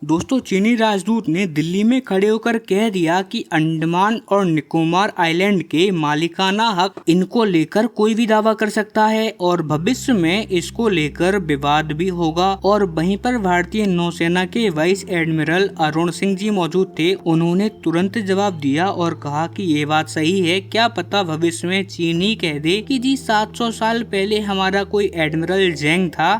दोस्तों, चीनी राजदूत ने दिल्ली में खड़े होकर कह दिया कि अंडमान और निकोबार आइलैंड के मालिकाना हक इनको लेकर कोई भी दावा कर सकता है और भविष्य में इसको लेकर विवाद भी होगा। और वहीं पर भारतीय नौसेना के वाइस एडमिरल अरुण सिंह जी मौजूद थे। उन्होंने तुरंत जवाब दिया और कहा कि ये बात सही है, क्या पता भविष्य में चीन ही कह दे कि जी 700 साल पहले हमारा कोई एडमिरल जेंग था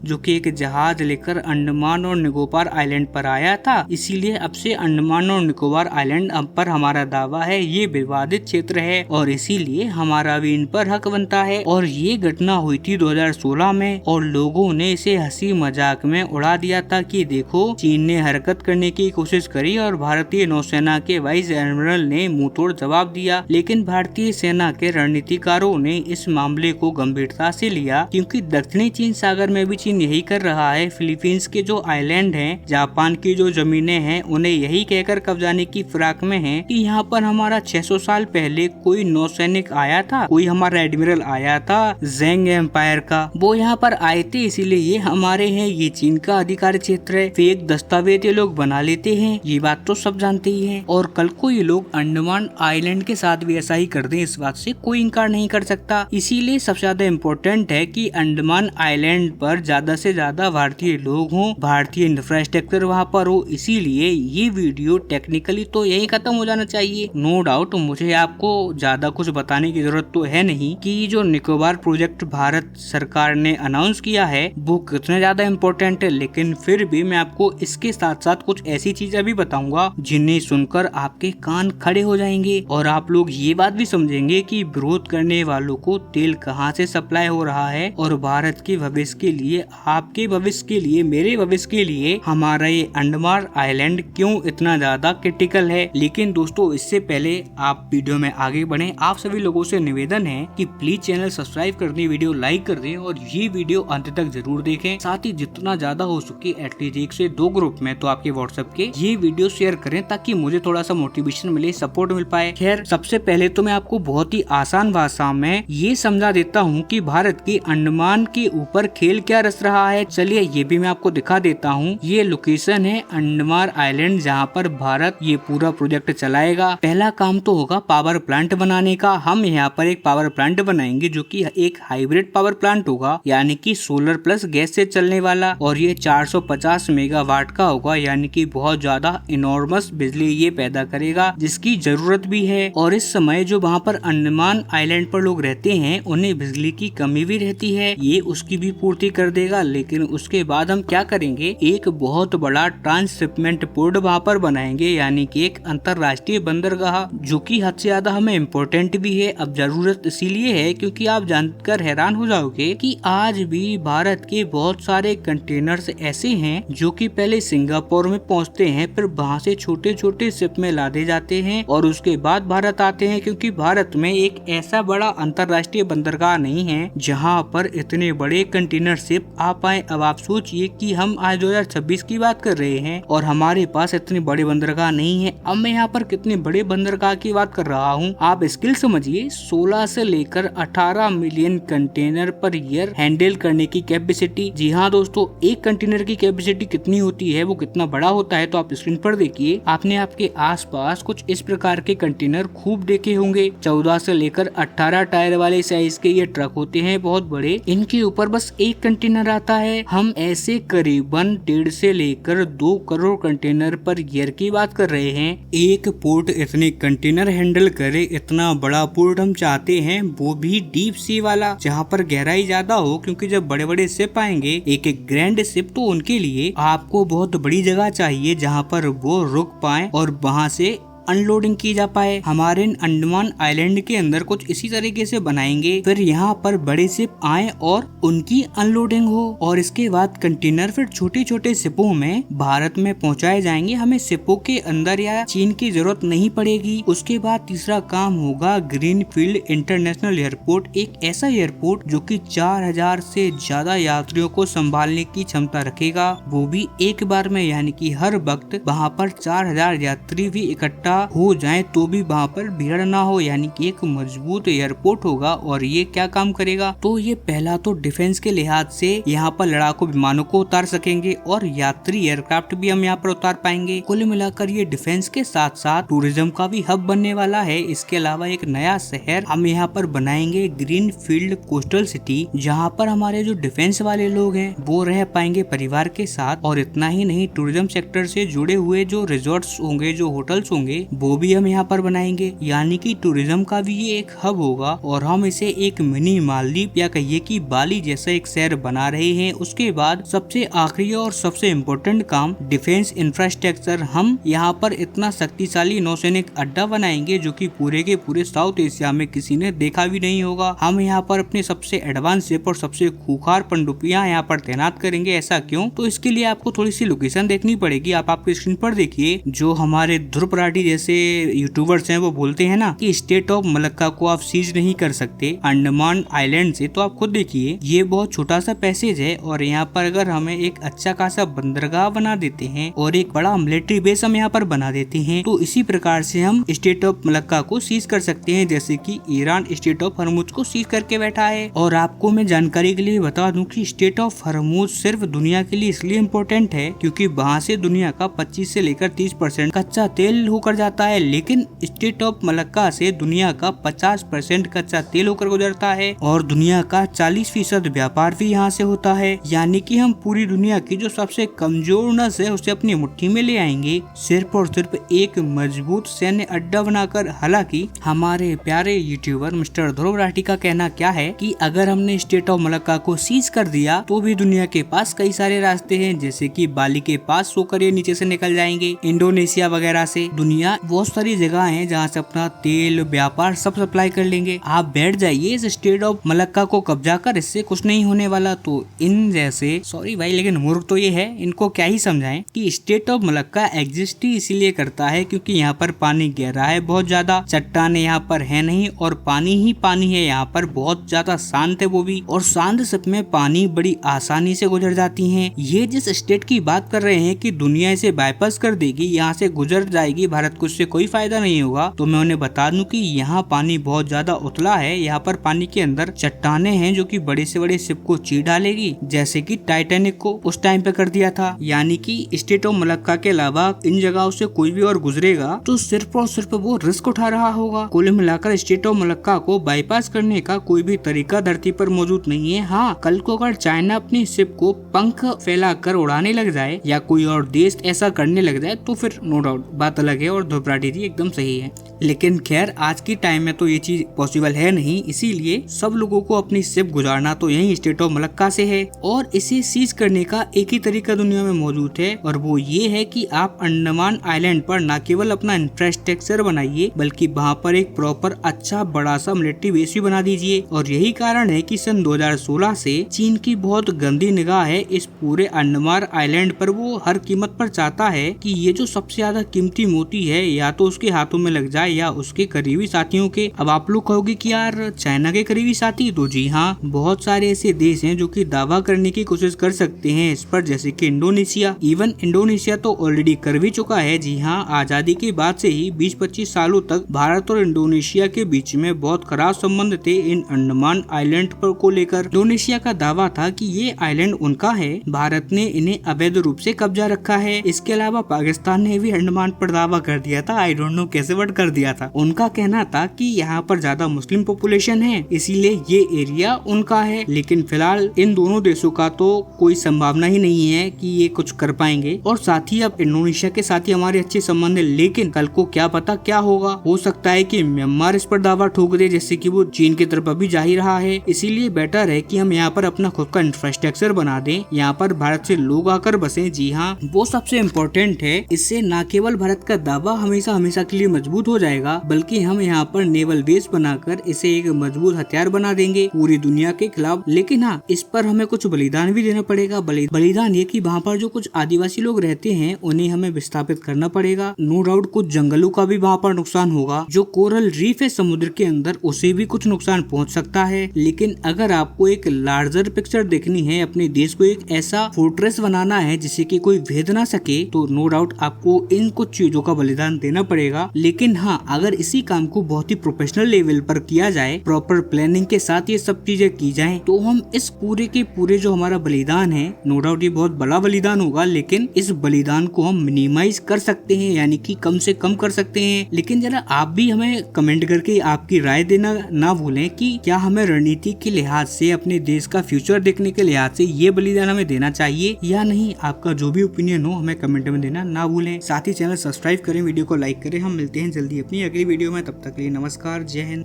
जो कि एक जहाज लेकर अंडमान और निकोबार आइलैंड पर आया था, इसीलिए अब से अंडमान और निकोबार आइलैंड अब पर हमारा दावा है, ये विवादित क्षेत्र है और इसीलिए हमारा भी इन पर हक बनता है। और ये घटना हुई थी 2016 में और लोगों ने इसे हंसी मजाक में उड़ा दिया था कि देखो चीन ने हरकत करने की कोशिश करी और भारतीय नौसेना के वाइस एडमिरल ने मुंहतोड़ जवाब दिया। लेकिन भारतीय सेना के रणनीतिकारों ने इस मामले को गंभीरता से लिया, क्योंकि दक्षिणी चीन सागर में भी यही कर रहा है। फिलीपींस के जो आइलैंड हैं, जापान की जो जमीनें हैं, उन्हें यही कहकर कब्जाने की फिराक में हैं कि यहाँ पर हमारा 600 साल पहले कोई नौसैनिक आया था, कोई हमारा एडमिरल आया था जेंग एम्पायर का, वो यहाँ पर आए थे, इसीलिए ये हमारे हैं, ये चीन का अधिकार क्षेत्र है। फेक दस्तावेज ये लोग बना लेते हैं, ये बात तो सब जानते ही है। और कल को ये लोग अंडमान आइलैंड के साथ भी ऐसा ही कर दें, इस बात से कोई इनकार नहीं कर सकता। इसीलिए सबसे ज्यादा इम्पोर्टेंट है कि अंडमान आइलैंड पर ज्यादा से ज्यादा भारतीय लोग हों, भारतीय इंफ्रास्ट्रक्चर वहाँ पर हो। इसीलिए ये वीडियो टेक्निकली तो यही खत्म हो जाना चाहिए। नो डाउट मुझे आपको ज्यादा कुछ बताने की जरूरत तो है नहीं कि जो निकोबार प्रोजेक्ट भारत सरकार ने अनाउंस किया है वो कितना ज्यादा इम्पोर्टेंट है, लेकिन फिर भी मैं आपको इसके साथ साथ कुछ ऐसी चीजें भी बताऊंगा जिन्हें सुनकर आपके कान खड़े हो जाएंगे और आप लोग ये बात भी समझेंगे कि विरोध करने वालों को तेल कहाँ से सप्लाई हो रहा है और भारत के भविष्य के लिए, आपके भविष्य के लिए, मेरे भविष्य के लिए हमारा ये अंडमान आइलैंड क्यों इतना ज्यादा क्रिटिकल है। लेकिन दोस्तों, इससे पहले आप वीडियो में आगे बढ़ें, आप सभी लोगों से निवेदन है कि प्लीज चैनल सब्सक्राइब कर दें, वीडियो लाइक कर दें और ये वीडियो अंत तक जरूर देखें। साथ ही जितना ज्यादा हो सके एटलीस्ट 1 से 2 ग्रुप में तो आपके व्हाट्सएप के ये वीडियो शेयर करें ताकि मुझे थोड़ा सा मोटिवेशन मिले, सपोर्ट मिल पाए। खैर, सबसे पहले तो मैं आपको बहुत ही आसान भाषा में ये समझा देता हूँ कि भारत के अंडमान के ऊपर खेल क्या रच रहा है। चलिए ये भी मैं आपको दिखा देता हूँ। ये लोकेशन है अंडमान आइलैंड जहाँ पर भारत ये पूरा प्रोजेक्ट चलाएगा। पहला काम तो होगा पावर प्लांट बनाने का। हम यहाँ पर एक पावर प्लांट बनाएंगे जो कि एक हाइब्रिड पावर प्लांट होगा, यानी कि सोलर प्लस गैस से चलने वाला, और ये 450 मेगावाट का होगा, यानी कि बहुत ज्यादा इनॉर्मस बिजली ये पैदा करेगा जिसकी जरूरत भी है। और इस समय जो वहाँ पर अंडमान आइलैंड पर लोग रहते हैं उन्हें बिजली की कमी भी रहती है, ये उसकी भी पूर्ति कर देगा। लेकिन उसके बाद हम क्या करेंगे, एक बहुत बड़ा ट्रांसशिपमेंट पोर्ट वहाँ पर बनाएंगे, यानी कि एक अंतरराष्ट्रीय बंदरगाह, जो कि हद से ज्यादा हमें इम्पोर्टेंट भी है। अब जरूरत इसीलिए है क्योंकि आप जानकर हैरान हो जाओगे कि आज भी भारत के बहुत सारे कंटेनर्स ऐसे हैं जो कि पहले सिंगापुर में पहुँचते हैं, फिर वहाँ से छोटे छोटे शिप में लादे जाते हैं और उसके बाद भारत आते हैं, क्योंकि भारत में एक ऐसा बड़ा अंतरराष्ट्रीय बंदरगाह नहीं है जहाँ पर इतने बड़े कंटेनर शिप आ पाए। अब आप सोचिए कि हम आज 2026 की बात कर रहे हैं और हमारे पास इतने बड़े बंदरगाह नहीं है। अब मैं यहाँ पर कितने बड़े बंदरगाह की बात कर रहा हूँ, आप स्किल समझिए। 16 से लेकर 18 million container per year handle करने की कैपेसिटी। जी हाँ दोस्तों, एक कंटेनर की कैपेसिटी कितनी होती है, वो कितना बड़ा होता है, तो आप स्क्रीन पर देखिए। आपने आपके आसपास कुछ इस प्रकार के कंटेनर खूब देखे होंगे। 14 से लेकर 18 टायर वाले साइज के ये ट्रक होते हैं, बहुत बड़े। इनके ऊपर बस एक कंटेनर आता है। हम ऐसे करीबन 1.5 से लेकर 2 करोड़ कंटेनर पर ईयर की बात कर रहे हैं। एक पोर्ट इतने कंटेनर हैंडल करे, इतना बड़ा पोर्ट हम चाहते हैं, वो भी डीप सी वाला, जहाँ पर गहराई ज्यादा हो, क्योंकि जब बड़े बड़े शिप आएंगे, एक एक ग्रैंड शिप, तो उनके लिए आपको बहुत बड़ी जगह चाहिए जहाँ पर वो रुक पाए और वहाँ से अनलोडिंग की जा पाए। हमारे अंडमान आइलैंड के अंदर कुछ इसी तरीके से बनाएंगे, फिर यहाँ पर बड़े शिप आए और उनकी अनलोडिंग हो, और इसके बाद कंटेनर फिर छोटे छोटे शिपों में भारत में पहुँचाए जाएंगे। हमें शिपों के अंदर या चीन की जरूरत नहीं पड़ेगी। उसके बाद तीसरा काम होगा ग्रीनफील्ड इंटरनेशनल एयरपोर्ट, एक ऐसा एयरपोर्ट जो कि 4000 से ज्यादा यात्रियों को संभालने की क्षमता रखेगा, वो भी एक बार में, यानी कि हर वक्त वहाँ पर 4000 यात्री भी इकट्ठा हो जाए तो भी वहाँ पर भीड़ ना हो, यानी कि एक मजबूत एयरपोर्ट होगा। और ये क्या काम करेगा, तो ये पहला तो डिफेंस के लिहाज से यहाँ पर लड़ाकू विमानों को उतार सकेंगे और यात्री एयरक्राफ्ट भी हम यहाँ पर उतार पाएंगे। कुल मिलाकर ये डिफेंस के साथ साथ टूरिज्म का भी हब बनने वाला है। इसके अलावा एक नया शहर हम यहाँ पर बनाएंगे, ग्रीन फील्ड कोस्टल सिटी, जहाँ पर हमारे जो डिफेंस वाले लोग हैं वो रह पाएंगे परिवार के साथ। और इतना ही नहीं, टूरिज्म सेक्टर से जुड़े हुए जो रिजॉर्ट्स होंगे, जो होटल्स होंगे, वो भी हम यहाँ पर बनाएंगे, यानी कि टूरिज्म का भी ये एक हब होगा। और हम इसे एक मिनी मालदीव या कहिए कि बाली जैसा एक शहर बना रहे हैं। उसके बाद सबसे आखिरी और सबसे इम्पोर्टेंट काम, डिफेंस इंफ्रास्ट्रक्चर। हम यहाँ पर इतना शक्तिशाली नौसैनिक अड्डा बनाएंगे जो कि पूरे के पूरे साउथ एशिया में किसी ने देखा भी नहीं होगा। हम यहाँ पर अपने सबसे एडवांस शिप और सबसे खूंखार पनडुब्बियां यहाँ पर तैनात करेंगे। ऐसा क्यों, तो इसके लिए आपको थोड़ी सी लोकेशन देखनी पड़ेगी। आप आपकी स्क्रीन पर देखिए, जो हमारे ध्रुव राठी जैसे यूट्यूबर्स हैं वो बोलते हैं ना कि स्टेट ऑफ मलक्का को आप सीज नहीं कर सकते अंडमान आइलैंड से, तो आप खुद देखिए ये बहुत छोटा सा पैसेज है और यहाँ पर अगर हमें एक अच्छा खासा बंदरगाह बना देते हैं और एक बड़ा मिलिट्री बेस हम यहाँ पर बना देते हैं, तो इसी प्रकार से हम स्टेट ऑफ मलक्का को सीज कर सकते हैं, जैसे कि ईरान स्टेट ऑफ हरमुज को सीज करके बैठा है। और आपको मैं जानकारी के लिए बता दूं कि स्टेट ऑफ हरमुज सिर्फ दुनिया के लिए इसलिए इम्पोर्टेंट है क्योंकि वहाँ से दुनिया का 25 से लेकर 30% कच्चा तेल होकर जाता है, लेकिन स्टेट ऑफ मलक्का से दुनिया का 50% कच्चा तेल होकर गुजरता है और दुनिया का 40% व्यापार भी यहाँ से होता है। यानी कि हम पूरी दुनिया की जो सबसे कमजोर नस है उसे अपनी मुट्ठी में ले आएंगे, सिर्फ और सिर्फ एक मजबूत सैन्य अड्डा बनाकर। हालांकि हमारे प्यारे यूट्यूबर मिस्टर ध्रुव राठी का कहना क्या है कि अगर हमने स्टेट ऑफ मलक्का को सीज कर दिया तो भी दुनिया के पास कई सारे रास्ते हैं, जैसे कि बाली के पास होकर ये नीचे से निकल जाएंगे, इंडोनेशिया वगैरह से। दुनिया बहुत सारी जगह है जहाँ से अपना तेल व्यापार सब सप्लाई कर लेंगे। आप बैठ जाइए इस स्टेट ऑफ मलक्का को कब्जा कर, इससे कुछ नहीं होने वाला। तो इन जैसे, सॉरी भाई लेकिन मूर्ख तो ये है, इनको क्या ही समझाएं कि स्टेट ऑफ मलक्का एग्जिस्ट ही इसीलिए करता है क्योंकि यहाँ पर पानी गहरा है, बहुत ज्यादा चट्टाने यहाँ पर है नहीं और पानी ही पानी है यहाँ पर, बहुत ज्यादा शांत है वो भी, और शांत सब में पानी बड़ी आसानी से गुजर जाती हैं। ये जिस स्टेट की बात कर रहे हैं कि दुनिया इसे बाईपास कर देगी, यहाँ से गुजर जाएगी, भारत को इससे कोई फायदा नहीं होगा, तो मैं उन्हें बता दूं कि यहाँ पानी बहुत ज्यादा उतला है। यहाँ पर पानी के अंदर चट्टाने हैं जो कि बड़े से बड़े शिप को चीर डालेगी, जैसे कि टाइटैनिक को उस टाइम पे कर दिया था। यानी कि स्टेट ऑफ मलक्का के अलावा इन जगहों से कोई भी और गुजरेगा तो सिर्फ और सिर्फ वो रिस्क उठा रहा होगा। कुल मिलाकर स्टेट ऑफ मलक्का को बाईपास करने का कोई भी तरीका धरती पर मौजूद नहीं है। हाँ, कल को अगर चाइना अपनी शिप को पंख फैलाकर उड़ाने लग जाए या कोई और देश ऐसा करने लग जाए तो फिर नो डाउट बात अलग है और ध्रुव राठी जी एकदम सही है। लेकिन खैर आज की टाइम में तो ये चीज पॉसिबल है नहीं, इसीलिए सब लोगों को अपनी शिप गुजारना तो यही स्टेट ऑफ मलक्का से है। और इसे सीज करने का एक ही तरीका दुनिया में मौजूद है और वो ये है कि आप अंडमान आइलैंड पर न केवल अपना इंफ्रास्ट्रक्चर बनाइए बल्कि वहाँ पर एक प्रॉपर अच्छा बड़ा सा मिलिट्री बेस भी बना दीजिए। और यही कारण है कि सन 2016 से चीन की बहुत गंदी निगाह है इस पूरे अंडमान आइलैंड पर। वो हर कीमत पर चाहता है कि ये जो सबसे ज्यादा कीमती मोती है या तो उसके हाथों में लग जाए या उसके करीबी साथियों के। अब आप लोग कहोगे कि यार चाइना के करीबी साथी, तो जी हाँ, बहुत सारे ऐसे देश हैं जो कि दावा करने की कोशिश कर सकते हैं इस पर, जैसे कि इंडोनेशिया। इवन इंडोनेशिया तो ऑलरेडी कर भी चुका है। जी हाँ, आजादी के बाद से ही 20-25 सालों तक भारत और इंडोनेशिया के बीच में बहुत खराब संबंध थे इन अंडमान आइलैंड पर को लेकर। इंडोनेशिया का दावा था कि ये आइलैंड उनका है, भारत ने इन्हें अवैध रूप से कब्जा रखा है। इसके अलावा पाकिस्तान ने भी अंडमान पर दावा कर दिया था, आई डोंट नो कैसे बट कर दिया था। उनका कहना था कि यहाँ पर ज्यादा मुस्लिम पॉपुलेशन है इसीलिए ये एरिया उनका है। लेकिन फिलहाल इन दोनों देशों का तो कोई संभावना ही नहीं है कि ये कुछ कर पाएंगे। और साथ ही अब इंडोनेशिया के साथ ही हमारे अच्छे संबंध है, लेकिन कल को क्या पता क्या होगा। हो सकता है कि म्यांमार इस पर दावा ठोक दे, जैसे कि वो चीन की तरफ अभी जा ही रहा है। इसीलिए बेटर है कि हम यहाँ पर अपना खुद का इंफ्रास्ट्रक्चर बना दें, यहाँ पर भारत से लोग आकर बसे। जी हाँ, वो सबसे इम्पोर्टेंट है। इससे न केवल भारत का दावा हमेशा हमेशा के लिए मजबूत हो जाएगा बल्कि हम यहाँ पर नेवल बेस बनाकर इसे एक मजबूत हथियार बना देंगे पूरी दुनिया के खिलाफ। लेकिन हाँ, इस पर हमें कुछ बलिदान भी देना पड़ेगा। बलिदान ये कि वहाँ पर जो कुछ आदिवासी लोग रहते हैं उन्हें हमें विस्थापित करना पड़ेगा। नो डाउट कुछ जंगलों का भी वहाँ पर नुकसान होगा। जो कोरल रीफ है समुद्र के अंदर उसे भी कुछ नुकसान पहुँच सकता है। लेकिन अगर आपको एक लार्जर पिक्चर देखनी है, अपने देश को एक ऐसा फोर्ट्रेस बनाना है जिसे कि कोई भेद ना सके, तो नो डाउट आपको इन कुछ चीजों का बलिदान बलिदान देना पड़ेगा। लेकिन हाँ, अगर इसी काम को बहुत ही प्रोफेशनल लेवल पर किया जाए, प्रॉपर प्लानिंग के साथ ये सब चीजें की जाएं, तो हम इस पूरे के पूरे जो हमारा बलिदान है, नो डाउट ये बहुत बड़ा बलिदान होगा, लेकिन इस बलिदान को हम मिनिमाइज कर सकते हैं, यानी कि कम से कम कर सकते हैं। लेकिन जरा आप भी हमें कमेंट करके आपकी राय देना ना भूलें कि क्या हमें रणनीति के लिहाज से, अपने देश का फ्यूचर देखने के लिहाज से ये बलिदान हमें देना चाहिए या नहीं। आपका जो भी ओपिनियन हो हमें कमेंट में देना ना भूलें। साथ ही चैनल सब्सक्राइब करें, वीडियो को लाइक करें। हम मिलते हैं जल्दी अपनी अगली वीडियो में, तब तक के लिए नमस्कार, जय हिंद।